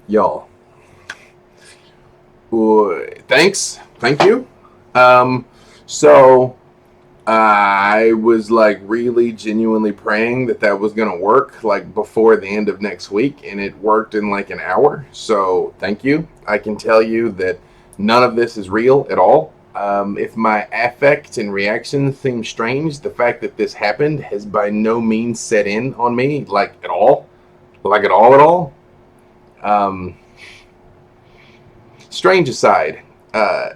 Y'all. Thanks. Thank you. Um, so I was like really genuinely praying that that was gonna work like before the end of next week, and it worked in like an hour. So thank you. I can tell you that none of this is real at all. If my affect and reaction seem strange, the fact that this happened has by no means set in on me like at all, like at all. Um, Strange aside, uh,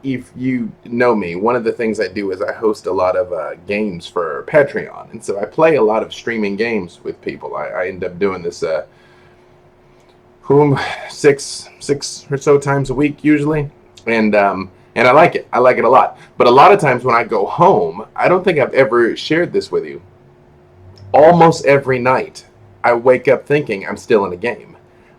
if you know me, one of the things I do is I host a lot of games for Patreon, and so I play a lot of streaming games with people. I end up doing this whom six or so times a week usually, and I like it. I like it a lot. But a lot of times when I go home, I don't think I've ever shared this with you. Almost every night, I wake up thinking I'm still in a game.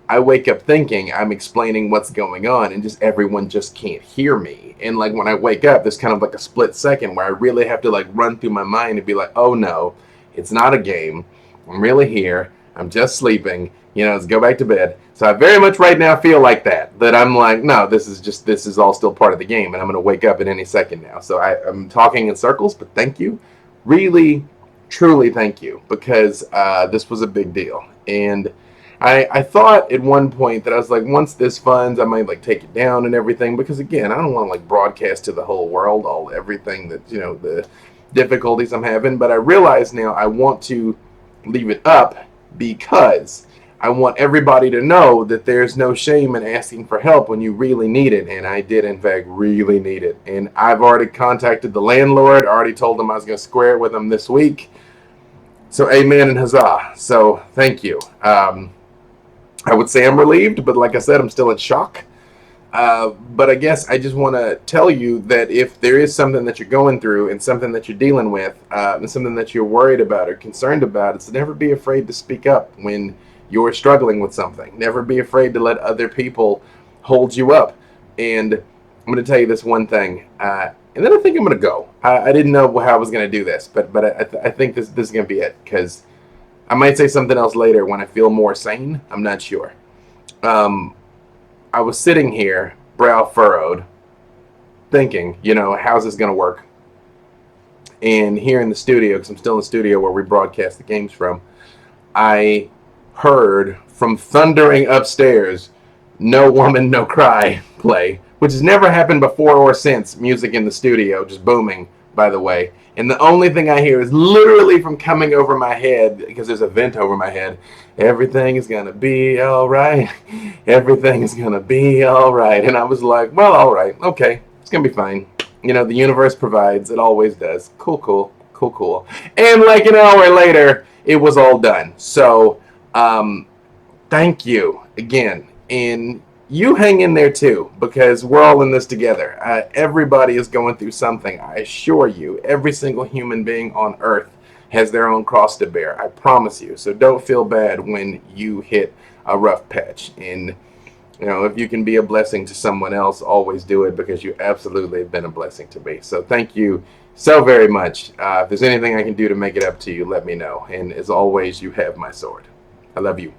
I wake up thinking I'm explaining what's going on, and just everyone just can't hear me. And like when I wake up, there's kind of like a split second where I really have to like run through my mind and be like, oh no, it's not a game. I'm really here. I'm just sleeping. Let's go back to bed. So I very much right now feel like that I'm like, no, this is all still part of the game, and I'm going to wake up at any second now. So I'm talking in circles, but thank you. Really, truly thank you, because this was a big deal. And I thought at one point that I was like, once this funds, I might like take it down and everything, because again, I don't want to like broadcast to the whole world all everything that the difficulties I'm having. But I realize now I want to leave it up because I want everybody to know that there's no shame in asking for help when you really need it. And I did, in fact, really need it. And I've already contacted the landlord, already told him I was going to square it with him this week. So amen and huzzah. So thank you. I would say I'm relieved, but like I said, I'm still in shock. But I guess I just want to tell you that if there is something that you're going through and something that you're dealing with and something that you're worried about or concerned about, it's never be afraid to speak up when you're struggling with something. Never be afraid to let other people hold you up. And I'm going to tell you this one thing. And then I think I'm going to go. I didn't know how I was going to do this, but I think this is going to be it, because I might say something else later when I feel more sane. I'm not sure. Um, I was sitting here, brow furrowed, thinking, how's this going to work? And here in the studio, because I'm still in the studio where we broadcast the games from, I heard from thundering upstairs, No Woman, No Cry play, which has never happened before or since. Music in the studio, just booming, by the way. And the only thing I hear is literally from coming over my head, because there's a vent over my head. Everything is going to be all right. Everything is going to be all right. And I was like, well, all right. Okay. It's going to be fine. The universe provides. It always does. Cool, cool, cool, cool. And like an hour later, it was all done. So, thank you again. And you hang in there too, because we're all in this together. Everybody is going through something. I assure you, every single human being on earth has their own cross to bear. I promise you. So don't feel bad when you hit a rough patch. And, if you can be a blessing to someone else, always do it, because you absolutely have been a blessing to me. So thank you so very much. If there's anything I can do to make it up to you, let me know. And as always, you have my sword. I love you.